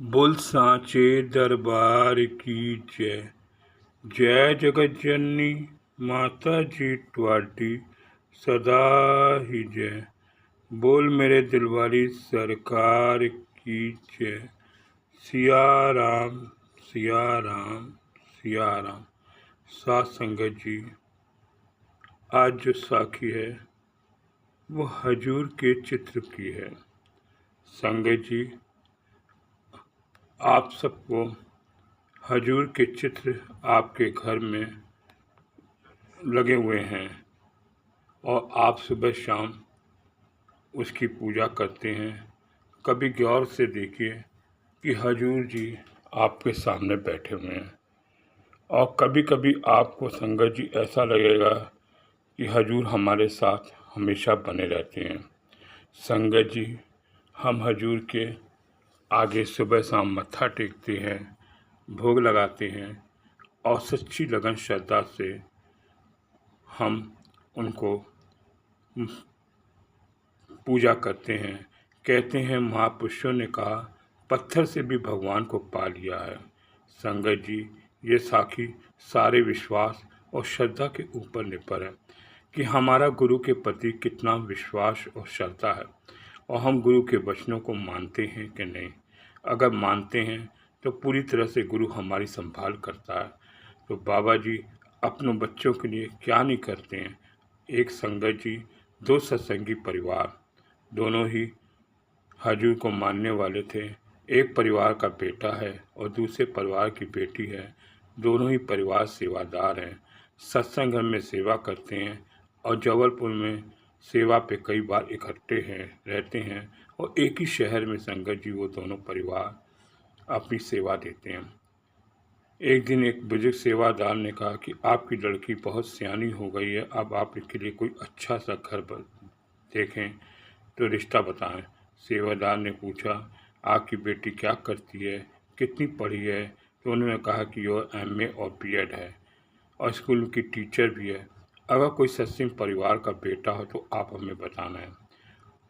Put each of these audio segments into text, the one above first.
बोल सांचे दरबार की जय। जय जगत जननी माता जी ट्वाडी सदा ही जय। बोल मेरे दिलवाली सरकार की जय। सिया राम सिया राम सिया राम। सात संगत जी, आज जो साखी है वो हजूर के चित्र की है। संगत जी, आप सबको हजूर के चित्र आपके घर में लगे हुए हैं और आप सुबह शाम उसकी पूजा करते हैं। कभी गौर से देखिए कि हजूर जी आपके सामने बैठे हुए हैं और कभी कभी आपको संगत जी ऐसा लगेगा कि हजूर हमारे साथ हमेशा बने रहते हैं। संगत जी, हम हजूर के आगे सुबह शाम मत्था टेकते हैं, भोग लगाते हैं और सच्ची लगन श्रद्धा से हम उनको पूजा करते हैं। कहते हैं महापुरुषों ने कहा, पत्थर से भी भगवान को पा लिया है। संगत जी, ये साखी सारे विश्वास और श्रद्धा के ऊपर निर्भर है कि हमारा गुरु के प्रति कितना विश्वास और श्रद्धा है और हम गुरु के वचनों को मानते हैं कि नहीं। अगर मानते हैं तो पूरी तरह से गुरु हमारी संभाल करता है। तो बाबा जी अपने बच्चों के लिए क्या नहीं करते हैं। एक संगत जी, दो सत्संगी परिवार, दोनों ही हजूर को मानने वाले थे। एक परिवार का बेटा है और दूसरे परिवार की बेटी है। दोनों ही परिवार सेवादार हैं, सत्संग घर में सेवा करते हैं और जबलपुर में सेवा पे कई बार इकट्ठे हैं रहते हैं और एक ही शहर में संगत जी वो दोनों परिवार अपनी सेवा देते हैं। एक दिन एक बुजुर्ग सेवादार ने कहा कि आपकी लड़की बहुत सियानी हो गई है, अब आप इसके लिए कोई अच्छा सा घर देखें तो रिश्ता बताएं। सेवादार ने पूछा, आपकी बेटी क्या करती है, कितनी पढ़ी है? तो उन्होंने कहा कि वो MA और BEd है और स्कूल की टीचर भी है। अगर कोई सत्संग परिवार का बेटा हो तो आप हमें बताना है।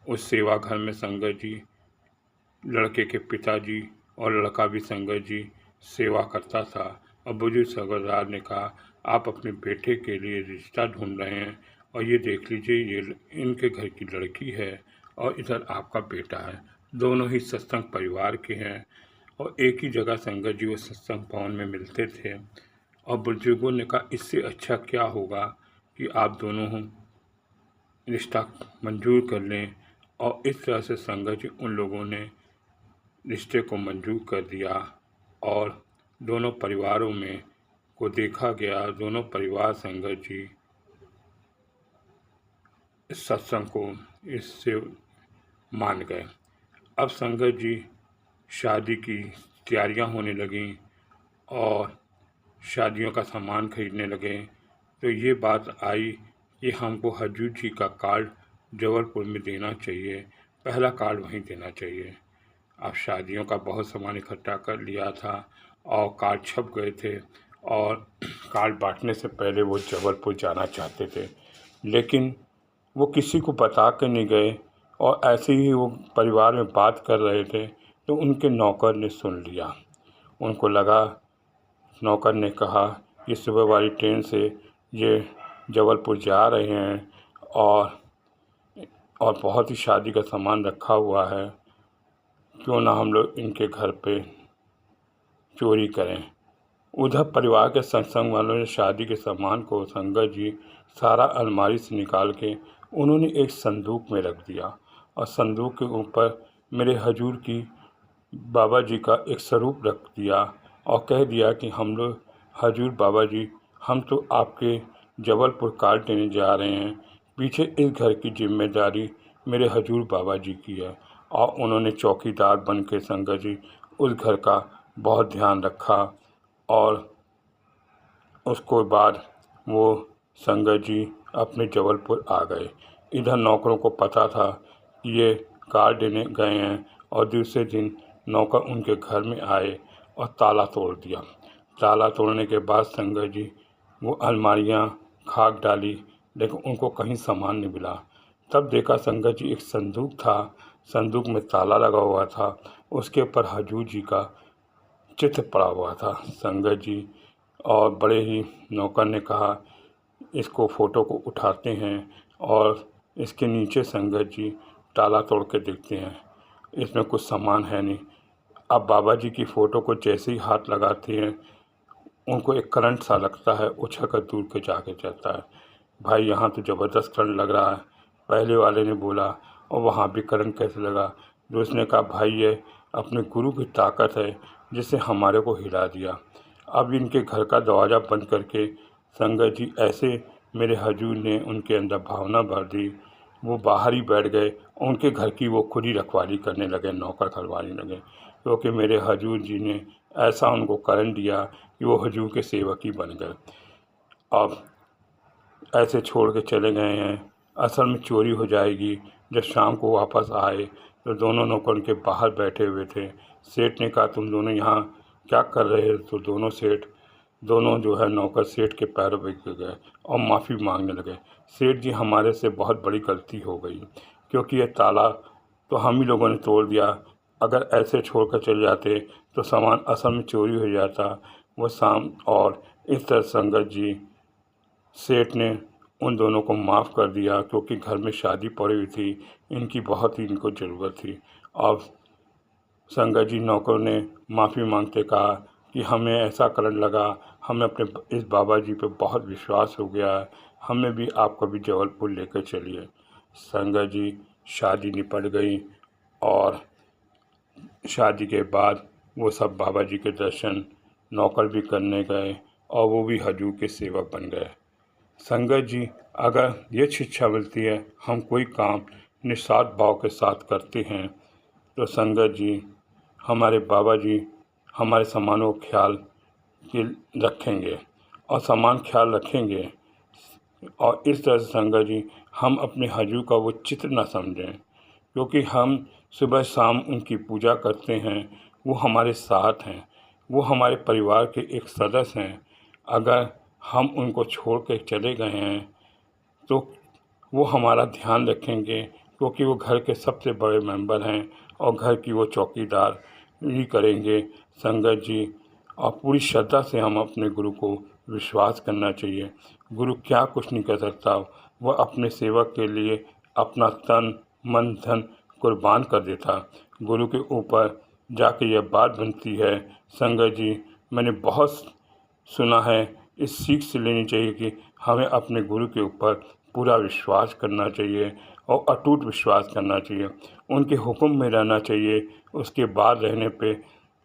उस सेवा घर में संगत जी, लड़के के पिताजी और लड़का भी संगत जी सेवा करता था और बुजुर्ग सेवादार ने कहा, आप अपने बेटे के लिए रिश्ता ढूंढ रहे हैं और ये देख लीजिए, ये इनके घर की लड़की है और इधर आपका बेटा है। दोनों ही सत्संग परिवार के हैं और एक ही जगह संगत जी वो सत्संग भवन में मिलते थे और बुजुर्गों ने कहा, इससे अच्छा क्या होगा कि आप दोनों रिश्ता मंजूर कर लें। और इस तरह से संगत जी उन लोगों ने रिश्ते को मंजूर कर दिया और दोनों परिवारों में को देखा गया। दोनों परिवार संगत जी इस सत्संग को इससे मान गए। अब संगत जी शादी की तैयारियां होने लगीं और शादियों का सामान खरीदने लगे। तो ये बात आई कि हमको हजूर जी का कार्ड जबलपुर में देना चाहिए, पहला कार्ड वहीं देना चाहिए। अब शादियों का बहुत सामान इकट्ठा कर लिया था और कार्ड छप गए थे और कार्ड बांटने से पहले वो जबलपुर जाना चाहते थे, लेकिन वो किसी को बता कर नहीं गए और ऐसे ही वो परिवार में बात कर रहे थे तो उनके नौकर ने सुन लिया। उनको लगा, नौकर ने कहा कि सुबह वाली ट्रेन से ये जबलपुर जा रहे हैं और बहुत ही शादी का सामान रखा हुआ है, क्यों ना हम लोग इनके घर पे चोरी करें। उधर परिवार के सत्संग वालों ने शादी के सामान को संगत जी सारा अलमारी से निकाल के उन्होंने एक संदूक में रख दिया और संदूक के ऊपर मेरे हजूर की बाबा जी का एक स्वरूप रख दिया और कह दिया कि हम लोग हजूर बाबा जी, हम तो आपके जबलपुर कार्ड देने जा रहे हैं, पीछे इस घर की जिम्मेदारी मेरे हजूर बाबा जी की है। और उन्होंने चौकीदार बन के संगत जी उस घर का बहुत ध्यान रखा और उसके बाद वो संगत जी अपने जबलपुर आ गए। इधर नौकरों को पता था कि ये कार्ड देने गए हैं और दूसरे दिन नौकर उनके घर में आए और ताला तोड़ दिया। ताला तोड़ने के बाद संगत जी वो अलमारियाँ खाक डाली, लेकिन उनको कहीं सामान नहीं मिला। तब देखा संगत जी एक संदूक था, संदूक में ताला लगा हुआ था उसके ऊपर हजूर जी का चित्र पड़ा हुआ था। संगत जी और बड़े ही नौकर ने कहा, इसको फ़ोटो को उठाते हैं और इसके नीचे संगत जी ताला तोड़ के देखते हैं, इसमें कुछ सामान है नहीं। अब बाबा जी की फ़ोटो को जैसे ही हाथ लगाते हैं, उनको एक करंट सा लगता है, उछल कर दूर के जाके जाता है। भाई यहाँ तो ज़बरदस्त करंट लग रहा है, पहले वाले ने बोला, और वहाँ भी करंट कैसे लगा? दूसरे ने कहा, भाई ये अपने गुरु की ताकत है जिससे हमारे को हिला दिया। अब इनके घर का दरवाज़ा बंद करके संगत जी ऐसे मेरे हजूर ने उनके अंदर भावना भर दी, वो बाहर ही बैठ गए। उनके घर की वो खुद ही रखवाली करने लगे, नौकर खलवाने लगे, क्योंकि मेरे हजूर जी ने ऐसा उनको करंट दिया कि वो हजूर के सेवक ही बन गए। अब ऐसे छोड़ के चले गए हैं, असल में चोरी हो जाएगी। जब शाम को वापस आए तो दोनों नौकर उनके बाहर बैठे हुए थे। सेठ ने कहा, तुम दोनों यहाँ क्या कर रहे हो? तो दोनों जो है नौकर सेठ के पैरों पे गिर गए और माफ़ी मांगने लगे। सेठ जी, हमारे से बहुत बड़ी गलती हो गई, क्योंकि ये ताला तो हम ही लोगों ने तोड़ दिया। अगर ऐसे छोड़ कर चले जाते तो सामान असल में चोरी हो जाता। वो शाम और इस तरह संगत जी सेठ ने उन दोनों को माफ़ कर दिया, क्योंकि घर में शादी पड़ी हुई थी, इनकी बहुत ही इनको ज़रूरत थी। अब संगत जी नौकर ने माफ़ी मांगते कहा कि हमें ऐसा करंट लगा, हमें अपने इस बाबा जी पे बहुत विश्वास हो गया है, हमें भी आप कभी जबलपुर लेकर चलिए। संगत जी शादी निपट गई और शादी के बाद वो सब बाबा जी के दर्शन नौकर भी करने गए और वो भी हजूर के सेवक बन गए। संगत जी, अगर ये शिक्षा मिलती है, हम कोई काम निस्वार्थ भाव के साथ करते हैं तो संगत जी, हमारे बाबा जी हमारे सामानों का ख्याल रखेंगे और सामान ख्याल रखेंगे। और इस तरह से संगत जी, हम अपने हजूर का वो चित्र ना समझें, क्योंकि हम सुबह शाम उनकी पूजा करते हैं, वो हमारे साथ हैं, वो हमारे परिवार के एक सदस्य हैं। अगर हम उनको छोड़ के चले गए हैं तो वो हमारा ध्यान रखेंगे, क्योंकि वो घर के सबसे बड़े मेंबर हैं और घर की वो चौकीदार ही करेंगे। संगत जी, और पूरी श्रद्धा से हम अपने गुरु को विश्वास करना चाहिए। गुरु क्या कुछ नहीं कर सकता, वह अपने सेवक के लिए अपना तन मन धन कुर्बान कर देता। गुरु के ऊपर जाके यह बात बनती है, संगत जी मैंने बहुत सुना है, इस सीख से लेनी चाहिए कि हमें अपने गुरु के ऊपर पूरा विश्वास करना चाहिए और अटूट विश्वास करना चाहिए, उनके हुक्म में रहना चाहिए। उसके बाद रहने पे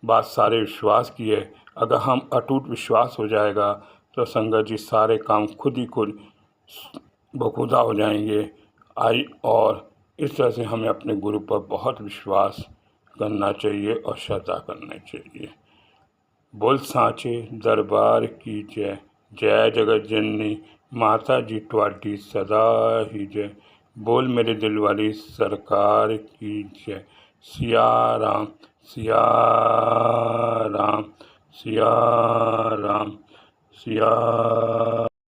बात सारे विश्वास की है। अगर हम अटूट विश्वास हो जाएगा तो संगत जी सारे काम खुद ही खुद बखुदा हो जाएंगे। और इस तरह से हमें अपने गुरु पर बहुत विश्वास करना चाहिए और श्रद्धा करना चाहिए। बोल सांचे दरबार की जय, जय जगत जननी माता जी ट्वाडी सदा ही जय। बोल मेरे दिल वाली सरकार की जय। सिया राम सिया राम सिया राम सिया